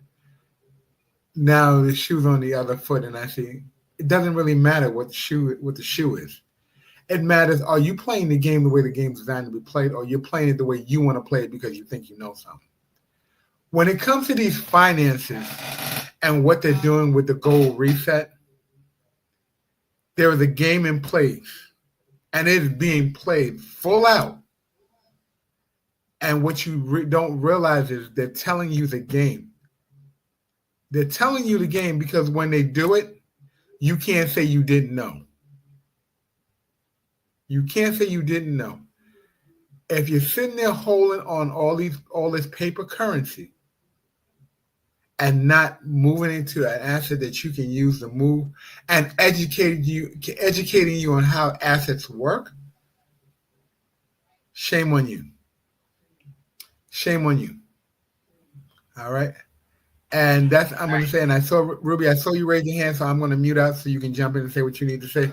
[SPEAKER 2] Now the shoe's on the other foot, and I see it doesn't really matter what the shoe is. It matters, are you playing the game the way the game's designed to be played, or you're playing it the way you want to play it because you think you know something? When it comes to these finances and what they're doing with the gold reset, there is a game in place, and it is being played full out. And what you don't realize is they're telling you the game. They're telling you the game because when they do it, you can't say you didn't know. You can't say you didn't know. If you're sitting there holding on all this paper currency and not moving into an asset that you can use to move and educating you on how assets work, shame on you. Shame on you. All right? And I'm going to say, and I saw, Ruby, I saw you raise your hand, so I'm going to mute out so you can jump in and say what you need to say.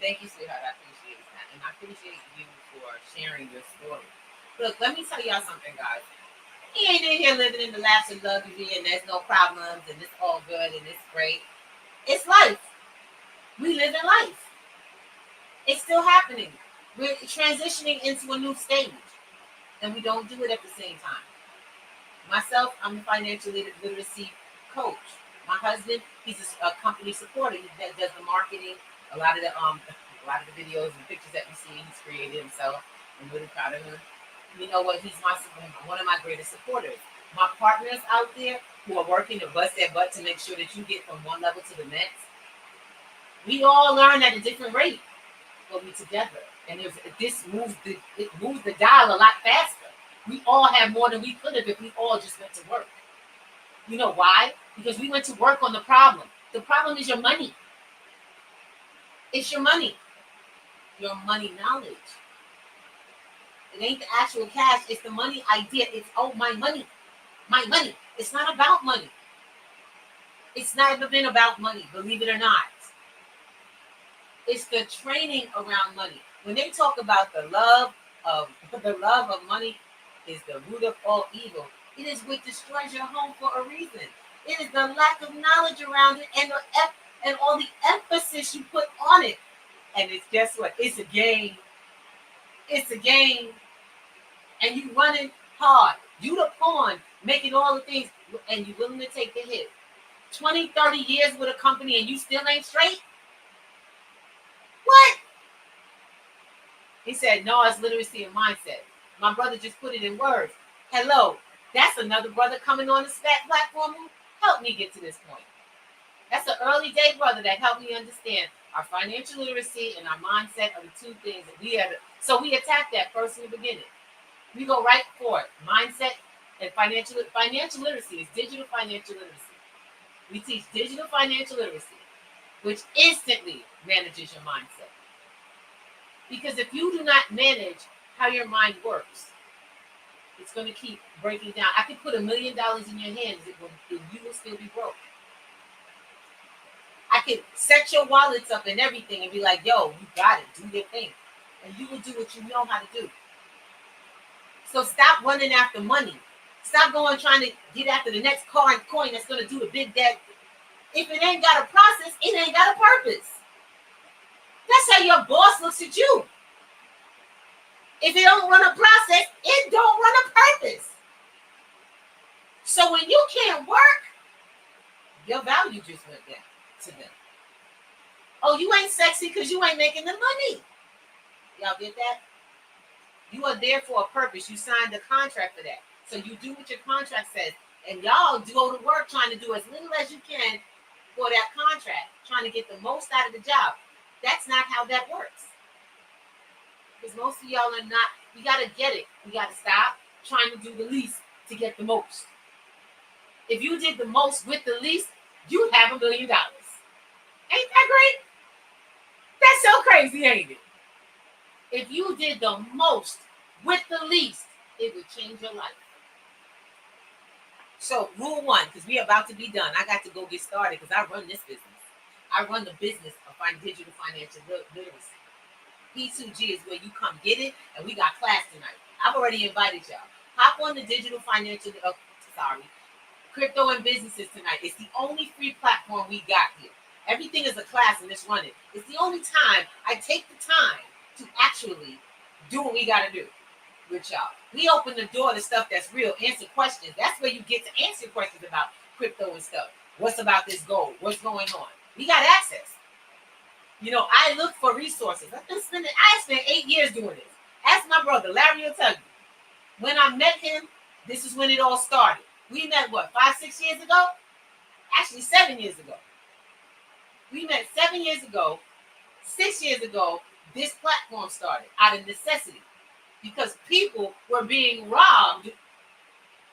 [SPEAKER 3] Thank you, sweetheart. I appreciate that. And I appreciate you for sharing your story. Look, let me tell y'all something, guys. He ain't in here living in the laps of luxury and there's no problems and it's all good and it's great. It's life. We live in life. It's still happening. We're transitioning into a new stage. And we don't do it at the same time. Myself, I'm a financial literacy coach. My husband, he's a company supporter. He does the marketing, a lot of the videos and pictures that we see. He's created himself. I'm really proud of him. You know what? He's one of my greatest supporters. My partners out there who are working to bust their butt to make sure that you get from one level to the next. We all learn at a different rate, but we together. And it moves the dial a lot faster. We all have more than we could have if we all just went to work. You know why? Because we went to work on the problem. The problem is your money. It's your money. Your money knowledge. It ain't the actual cash. It's the money idea. It's, my money. My money. It's not about money. It's never been about money, believe it or not. It's the training around money. When they talk about the love of money is the root of all evil, it is what destroys your home for a reason. It is the lack of knowledge around it and all the emphasis you put on it. And it's, guess what? It's a game. It's a game. And you running hard. You the pawn, making all the things, and you willing to take the hit. 20, 30 years with a company and you still ain't straight? What? He said, no, it's literacy and mindset. My brother just put it in words. Hello, that's another brother coming on the platform who helped me get to this point. That's an early day brother that helped me understand our financial literacy and our mindset are the two things that we have. So we attack that first in the beginning. We go right for it. Mindset and financial literacy is digital financial literacy. We teach digital financial literacy, which instantly manages your mindset. Because if you do not manage how your mind works, it's going to keep breaking down. I could put $1 million in your hands, you will still be broke. I could set your wallets up and everything and be like, yo, you got it, do your thing. And you will do what you know how to do. So stop running after money. Stop going trying to get after the next car and coin that's going to do the big debt. If it ain't got a process, it ain't got a purpose. That's how your boss looks at you. If it don't run a process, it don't run a purpose. So when you can't work, your value just went down to them. Oh, you ain't sexy because you ain't making the money. Y'all get that? You are there for a purpose. You signed a contract for that. So you do what your contract says. And y'all go to work trying to do as little as you can for that contract, trying to get the most out of the job. That's not how that works. Because most of y'all are not, we got to get it. We got to stop trying to do the least to get the most. If you did the most with the least, you'd have $1 million. Ain't that great? That's so crazy, ain't it? If you did the most with the least, it would change your life. So rule 1, because we're about to be done. I got to go get started because I run this business. I run the business of digital financial literacy. P2G is where you come get it, and we got class tonight. I've already invited y'all. Hop on the digital financial, crypto and businesses tonight. It's the only free platform we got here. Everything is a class and it's running. It's the only time I take the time to actually do what we got to do with y'all. We open the door to stuff that's real, answer questions. That's where you get to answer questions about crypto and stuff. What's about this gold? What's going on? We got access. You know, I look for resources. I spent 8 years doing this. Ask my brother, Larry will tell you. When I met him, this is when it all started. We met, 5-6 years ago? Actually, 7 years ago. We met 7 years ago. 6 years ago, this platform started out of necessity because people were being robbed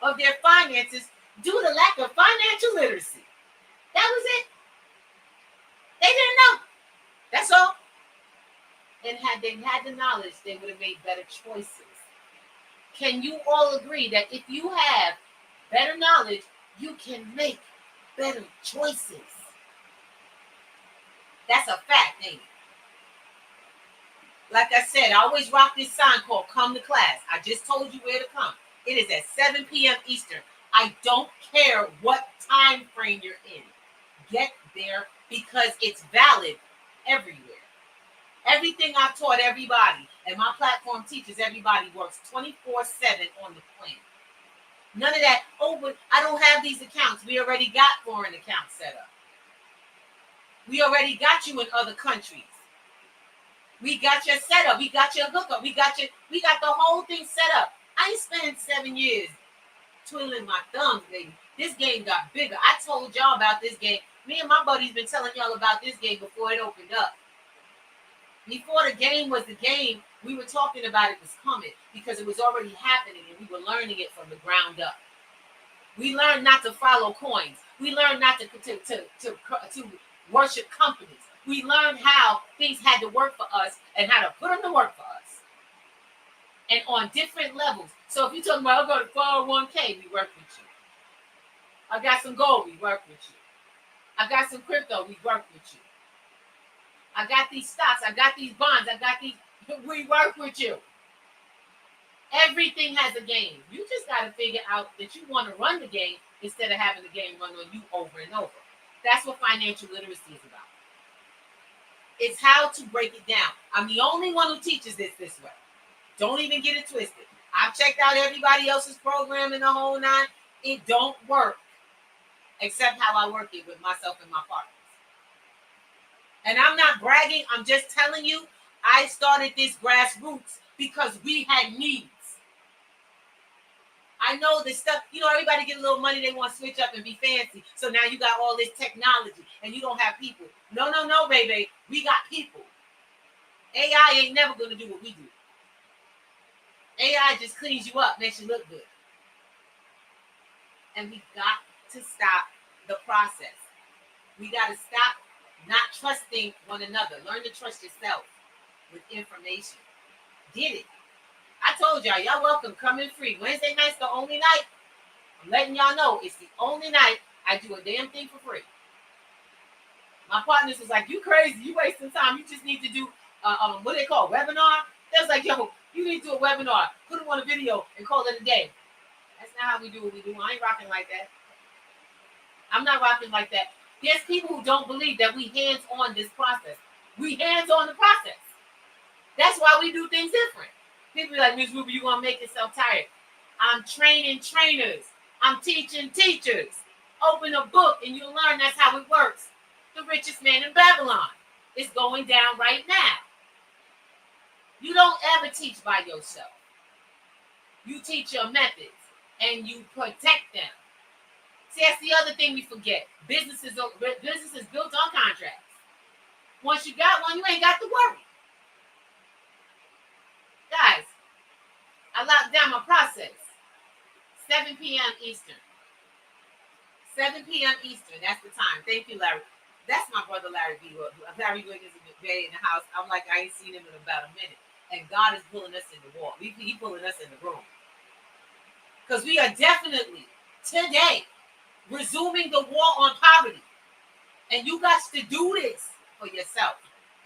[SPEAKER 3] of their finances due to lack of financial literacy. That was it. They didn't know. That's all. And had they had the knowledge, they would have made better choices. Can you all agree that if you have better knowledge, you can make better choices? That's a fact, ain't it? Like I said, I always rock this sign called Come to Class. I just told you where to come. It is at 7 p.m. Eastern. I don't care what time frame you're in. Get there because it's valid everywhere. Everything I've taught everybody, and my platform teaches everybody, works 24/7 on the plan. None of that, but I don't have these accounts. We already got foreign accounts set up. We already got you in other countries. We got your setup. We got your hookup. We got the whole thing set up. I ain't spent 7 years twiddling my thumbs, baby. This game got bigger. I told y'all about this game. Me and my buddies been telling y'all about this game before it opened up. Before the game was the game, we were talking about it was coming because it was already happening and we were learning it from the ground up. We learned not to follow coins. We learned not to worship companies. We learned how things had to work for us and how to put them to work for us. And on different levels. So if you're talking about, I'll go to 401k, we work with you. I got some gold, we work with you. I got some crypto, we work with you. I got these stocks, I got these bonds, I got these, we work with you. Everything has a game. You just got to figure out that you want to run the game instead of having the game run on you over and over. That's what financial literacy is about. It's how to break it down. I'm the only one who teaches this way. Don't even get it twisted. I've checked out everybody else's program in the whole nine. It don't work. Except how I work it with myself and my partners. And I'm not bragging. I'm just telling you, I started this grassroots because we had needs. I know this stuff, everybody get a little money, they want to switch up and be fancy. So now you got all this technology and you don't have people. No, baby. We got people. AI ain't never going to do what we do. AI just cleans you up, makes you look good. And we got to stop the process. We got to stop not trusting one another. Learn to trust yourself with information. Get it. I told y'all welcome. Come in free. Wednesday night's the only night. I'm letting y'all know it's the only night I do a damn thing for free. My partners was like, you crazy, you wasting time. You just need to do what they call webinar. They was like, yo, you need to do a webinar, put it on a video and call it a day. That's not how we do what we do. I ain't rocking like that. I'm not rocking like that. There's people who don't believe that we hands on this process. We hands on the process. That's why we do things different. People be like, Ms. Ruby, you gonna make yourself tired. I'm training trainers. I'm teaching teachers. Open a book and you'll learn that's how it works. The richest man in Babylon is going down right now. You don't ever teach by yourself. You teach your methods and you protect them. See, that's the other thing we forget. Business is built on contracts. Once you got one, you ain't got to worry. Guys, I locked down my process. 7 p.m. Eastern. 7 p.m. Eastern. That's the time. Thank you, Larry. That's my brother, Larry B. Larry Wiggins in the bed in the house. I'm like, I ain't seen him in about a minute. And God is pulling us in the wall. He's pulling us in the room. Because we are definitely, today, resuming the war on poverty. And you got to do this for yourself.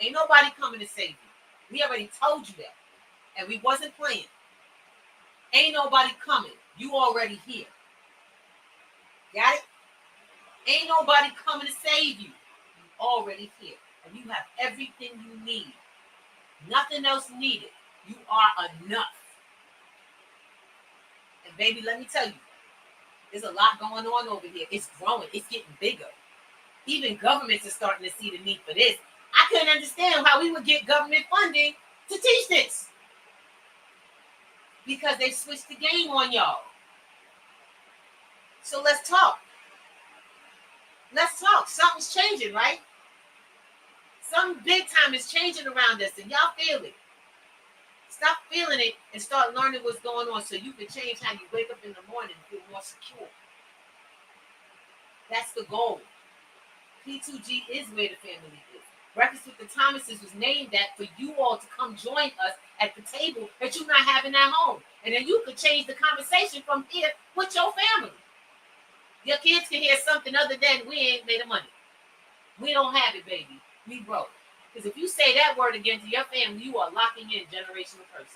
[SPEAKER 3] Ain't nobody coming to save you. We already told you that. And we wasn't playing. Ain't nobody coming. You already here. Got it? Ain't nobody coming to save you. You already here. And you have everything you need. Nothing else needed. You are enough. And baby, let me tell you, there's a lot going on over here. It's growing. It's getting bigger. Even governments are starting to see the need for this. I couldn't understand how we would get government funding to teach this. Because they switched the game on y'all. So let's talk. Let's talk. Something's changing, right? Something big time is changing around us, and y'all feel it. Stop feeling it and start learning what's going on so you can change how you wake up in the morning and feel more secure. That's the goal. P2G is where the family is. Breakfast with the Thomases was named that for you all to come join us at the table that you're not having at home. And then you could change the conversation from here with your family. Your kids can hear something other than we ain't made of money. We don't have it, baby. We broke. Because if you say that word again to your family, you are locking in generational curses.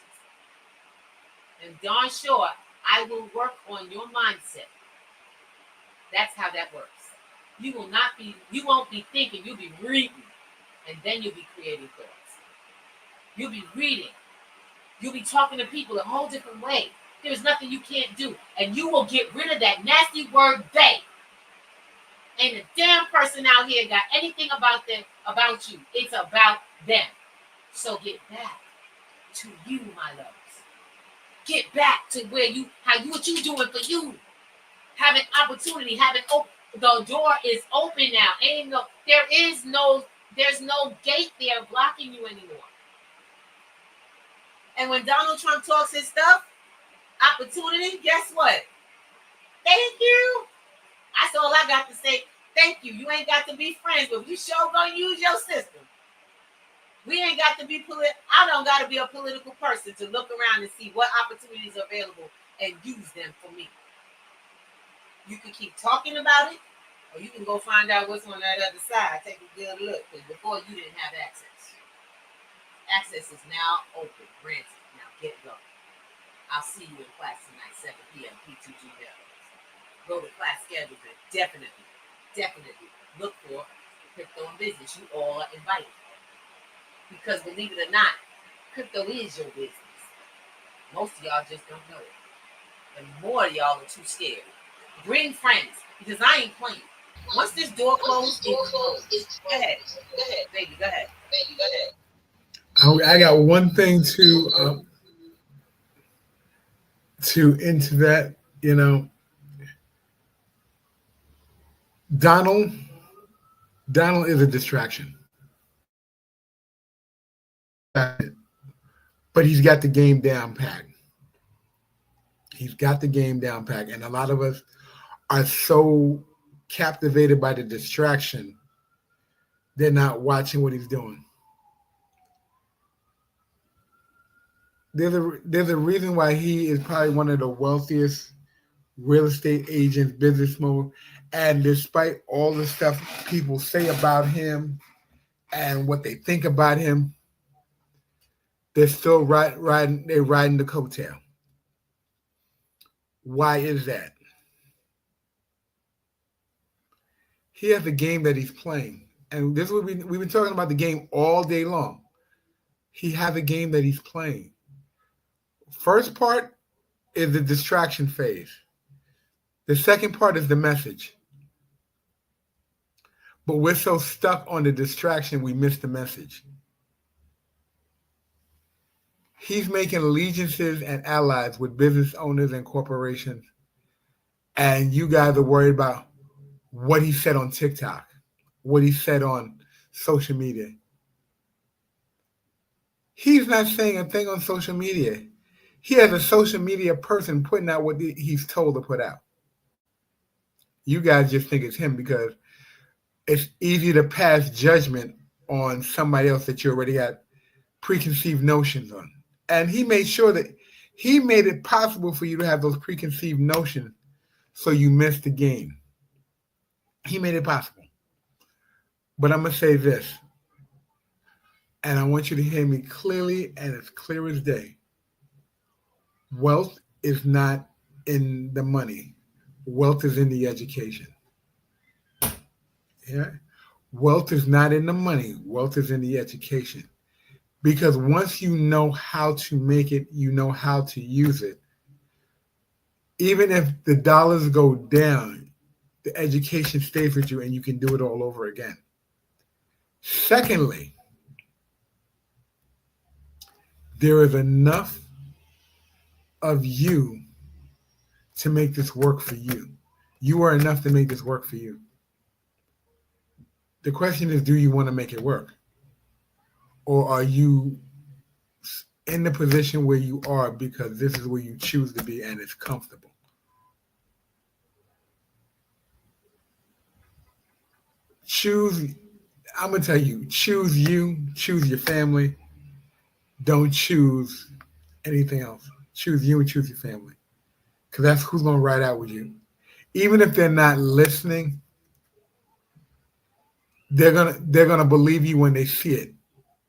[SPEAKER 3] And darn sure, I will work on your mindset. That's how that works. You won't be thinking, you'll be reading. And then you'll be creating thoughts. You'll be reading. You'll be talking to people a whole different way. There's nothing you can't do. And you will get rid of that nasty word they. Ain't a damn person out here got anything about you. It's about them. So get back to you, my loves. Get back to what you doing for you. Having opportunity, the door is open now. There's no gate there blocking you anymore. And when Donald Trump talks his stuff, opportunity, guess what? Thank you. That's all I got to say. Thank you. You ain't got to be friends, but you sure gonna use your system. We ain't got to be I don't got to be a political person to look around and see what opportunities are available and use them for me. You can keep talking about it, or you can go find out what's on that other side. Take a good look, because before you didn't have access. Access is now open, granted. Now get going. I'll see you in class tonight, 7 p.m. P2G Networks. Go to class schedule and definitely look for crypto and business. You all are invited. Because believe it or not, crypto is your business. Most of y'all just don't know it. And more of y'all are too scared. Bring friends, because I ain't playing. Once this door closed, it's closed. Go ahead, baby. Go ahead.
[SPEAKER 2] I got one thing to into that. Donald is a distraction, but he's got the game down pat. And a lot of us are so captivated by the distraction, they're not watching what he's doing. There's a reason why he is probably one of the wealthiest real estate agent, business mode. And despite all the stuff people say about him and what they think about him, they're still riding the coattail. Why is that? He has a game that he's playing. And this is what we've been talking about, the game all day long. He has a game that he's playing. First part is the distraction phase. The second part is the message. But we're so stuck on the distraction, we miss the message. He's making allegiances and allies with business owners and corporations. And you guys are worried about what he said on TikTok, what he said on social media. He's not saying a thing on social media. He has a social media person putting out what he's told to put out. You guys just think it's him because it's easy to pass judgment on somebody else that you already got preconceived notions on. And he made sure that he made it possible for you to have those preconceived notions so you missed the game. He made it possible. But I'm going to say this, and I want you to hear me clearly and as clear as day. Wealth is not in the money. Wealth is in the education. Yeah? Wealth is not in the money. Wealth is in the education. Because once you know how to make it, you know how to use it. Even if the dollars go down, the education stays with you and you can do it all over again. Secondly, there is enough of you to make this work for you. You are enough to make this work for you. The question is, do you want to make it work? Or are you in the position where you are because this is where you choose to be and it's comfortable? Choose, I'm going to tell you, choose you, choose your family. Don't choose anything else. Choose you and choose your family. Because that's who's going to ride out with you. Even if they're not listening, they're gonna believe you when they see it,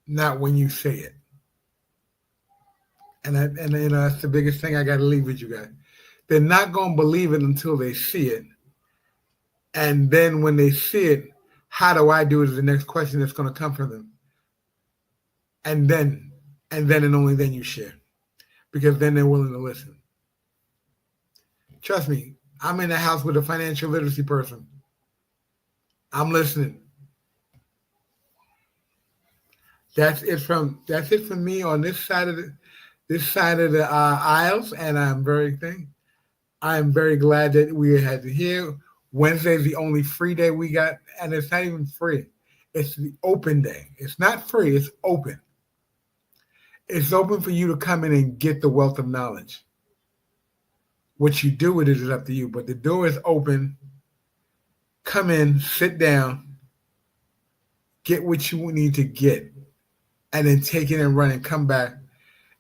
[SPEAKER 2] not when you say it. And that's the biggest thing I got to leave with you guys. They're not going to believe it until they see it. And then when they see it, how do I do it is the next question that's going to come from them. And then and only then you share. Because then they're willing to listen. Trust me, I'm in the house with a financial literacy person. I'm listening. That's it from me on this side of the aisles, and I'm very glad that we had to hear. Wednesday's the only free day we got, and it's not even free. It's the open day. It's not free. It's open. It's open for you to come in and get the wealth of knowledge. What you do with it is up to you, but the door is open. Come in, sit down, get what you need to get, and then take it and run and come back.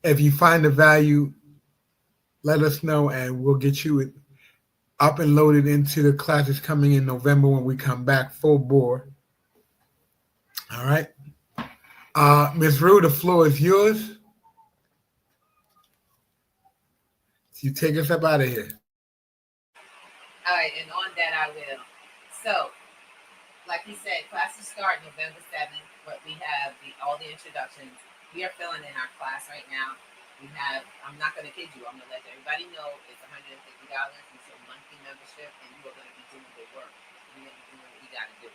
[SPEAKER 2] If you find the value, let us know, and we'll get you up and loaded into the classes coming in November when we come back full bore. All right. Ms. Rue, the floor is yours. You take us up out of here.
[SPEAKER 3] All right, and on that I will. So, like he said, classes start November 7th, but we have all the introductions. We are filling in our class right now. We have, I'm not going to kid you, I'm going to let everybody know it's $150. It's a monthly membership, and you are going to be doing the work. You're going to be doing what you got to do.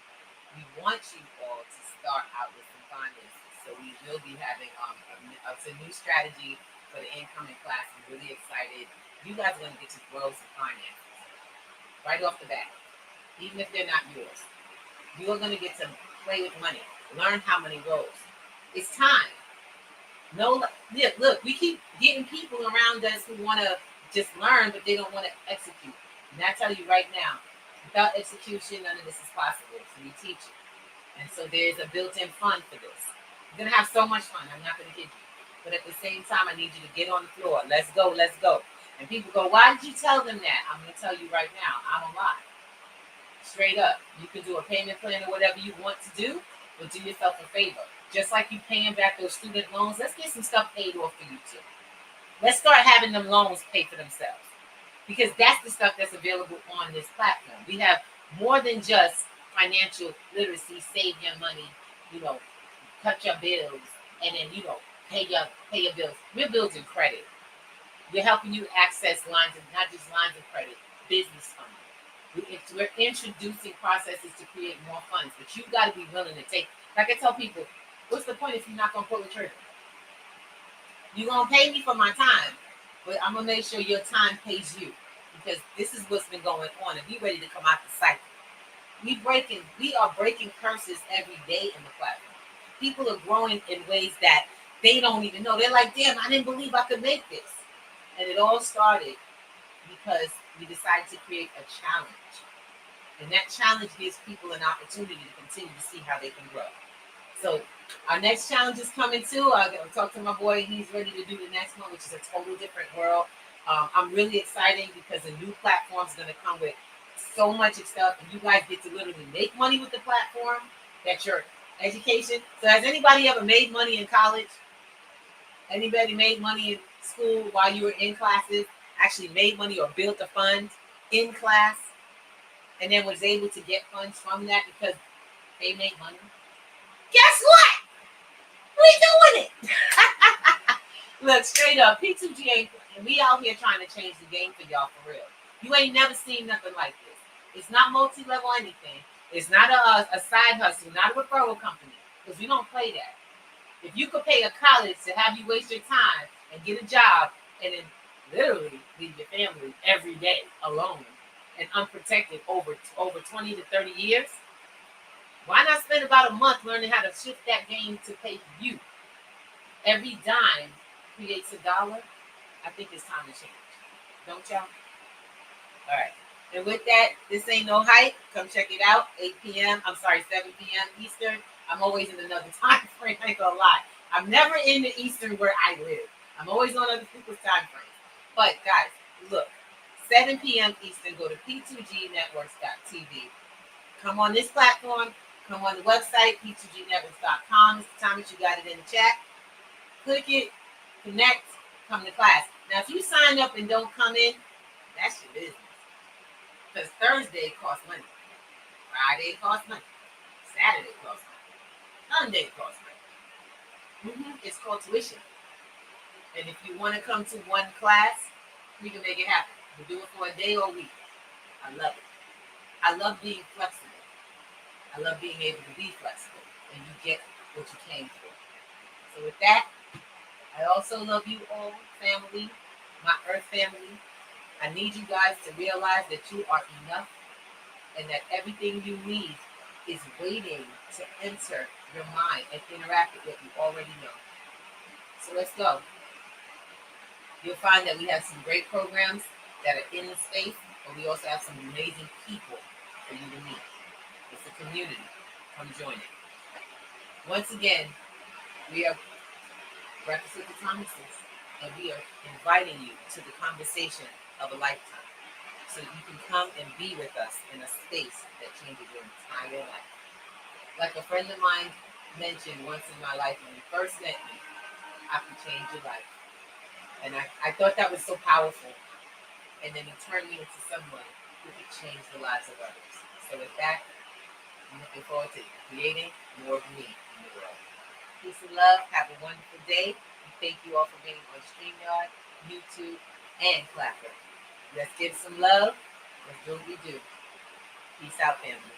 [SPEAKER 3] We want you all to start out with some finances. So we will be having a new strategy for the incoming class. I'm really excited. You guys are going to get to grow some finances right off the bat, even if they're not yours. You are going to get to play with money, learn how money rolls. It's time. No, look, we keep getting people around us who want to just learn, but they don't want to execute. And I tell you right now, without execution, none of this is possible. So we teach you. And so there's a built-in fun for this. You're going to have so much fun. I'm not going to kid you. But at the same time, I need you to get on the floor. Let's go. Let's go. And people go, why did you tell them that? I'm going to tell you right now, I don't lie. Straight up. You can do a payment plan or whatever you want to do, but do yourself a favor. Just like you paying back those student loans, let's get some stuff paid off for you too. Let's start having them loans pay for themselves. Because that's the stuff that's available on this platform. We have more than just financial literacy, save your money, cut your bills, and then, pay your bills. We're building credit. We're helping you access lines of, not just lines of credit, business funding. We're introducing processes to create more funds, but you got to be willing to take. Like I tell people, what's the point if you're not going to pull the trigger? You're going to pay me for my time, but I'm going to make sure your time pays you, because this is what's been going on, and we ready to come out the cycle. We are breaking curses every day in the platform. People are growing in ways that they don't even know. They're like, damn, I didn't believe I could make this. And it all started because we decided to create a challenge. And that challenge gives people an opportunity to continue to see how they can grow. So our next challenge is coming too. I'm going to talk to my boy. He's ready to do the next one, which is a total different world. I'm really excited because the new platform is going to come with so much stuff. And you guys get to literally make money with the platform. That's your education. So has anybody ever made money in college? Anybody made money in school while you were in classes? Actually made money or built a fund in class? And then was able to get funds from that because they made money? Guess what? We doing it. Look, straight up, P2G ain't, and we out here trying to change the game for y'all for real. You ain't never seen nothing like this. It's not multi-level anything. It's not a side hustle, not a referral company, because we don't play that. If you could pay a college to have you waste your time and get a job and then literally leave your family every day alone and unprotected over 20 to 30 years, why not spend about a month learning how to shift that game to pay for you? Every dime creates a dollar. I think it's time to change. Don't y'all? All right. And with that, this ain't no hype. Come check it out. 7 p.m. Eastern. I'm always in another time frame. I ain't gonna lie. I'm never in the Eastern where I live. I'm always on other people's time frames. But guys, look. 7 p.m. Eastern. Go to p2gnetworks.tv. Come on this platform. Come on the website, p2gnetworks.com. It's the time that you got it in the chat. Click it, connect, come to class. Now, if you sign up and don't come in, that's your business. Because Thursday costs money. Friday costs money. Saturday costs money. Sunday costs money. It's called tuition. And if you want to come to one class, we can make it happen. We'll do it for a day or a week. I love it. I love being flexible. I love being able to be flexible. And you get what you came for. So with that, I also love you all, family, my Earth family. I need you guys to realize that you are enough and that everything you need is waiting to enter your mind and interact with what you already know. So let's go. You'll find that we have some great programs that are in the space, but we also have some amazing people for you to meet. It's a community. Come join it. Once again, we are Breakfast with the Thomases, and we are inviting you to the conversation of a lifetime, so you can come and be with us in a space that changes your entire life. Like a friend of mine mentioned once in my life when he first met me, I can change your life. And I thought that was so powerful. And then he turned me into someone who could change the lives of others. So with that, I'm looking forward to creating more of me in the world. Peace and love. Have a wonderful day. And thank you all for being on StreamYard, YouTube, and Clapper. Let's give some love. Let's do what we do. Peace out, family.